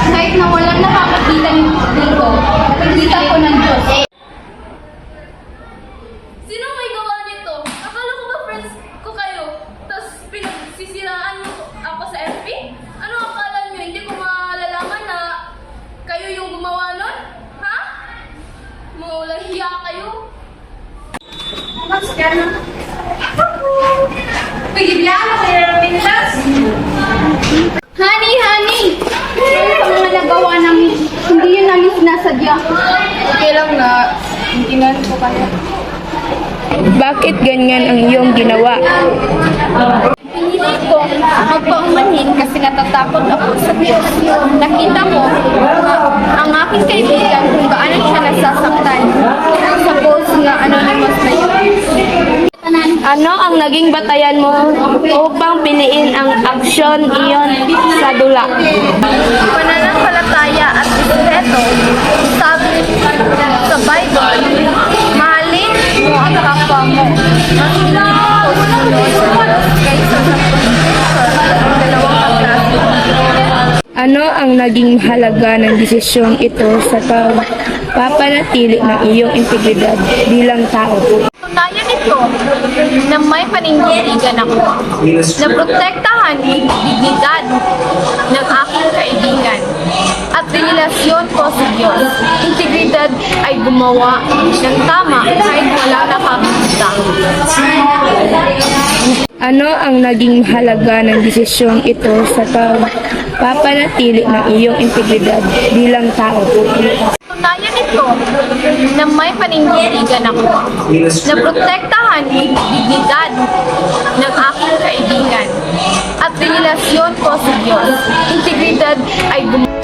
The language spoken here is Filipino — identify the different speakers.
Speaker 1: Kahit na walang nakakakita dito, nakikita ko ng Diyos.
Speaker 2: Sino may gawa nito? Akala ko ba friends ko kayo? Tapos pinagsisiraan mo ako sa FB? Ano akala nyo? Hindi ko malalaman na kayo yung gumawa nun? Ha? Maulang hiya kayo?
Speaker 1: Honey, honey! Ano sa mga nagawa namin? Hindi yun namin sinasadya.
Speaker 2: Okay lang na intinan ko kayo.
Speaker 3: Bakit ganyan ang iyong ginawa?
Speaker 1: Pinili ko magpaumanhin kasi natatakot ako sa Diyos. Nakita ko ang aking kaibigan kung gaano siya nasasaktan sa post nga anonymous na yun.
Speaker 3: Ano ang naging batayan mo upang piliin ang aksyon iyon sa dula?
Speaker 1: Pananampalataya at respeto, sabi sa Bible, mahalin mo ang kapwa mo. Mas pinili ko sumunod kaysa sa pag-ibig ng dalawang katraso.
Speaker 3: Ano ang naging mahalaga ng desisyong ito sa pagpapanatili ng iyong integridad bilang tao?
Speaker 1: Kaya nito na may panindigan ako na protektahan ang dignidad ng aking kaibigan at relasyon ko sa Diyos. Integridad ay gumawa ng tama kahit walang nakakita.
Speaker 3: Ano ang naging mahalaga ng desisyong ito sa pagpapanatili ng iyong integridad bilang tao?
Speaker 1: Kaya nito na may panindigan ako na protektahan ang dignidad ng aking kaibigan at relasyon ko sa Diyos. Integridad ay gumawa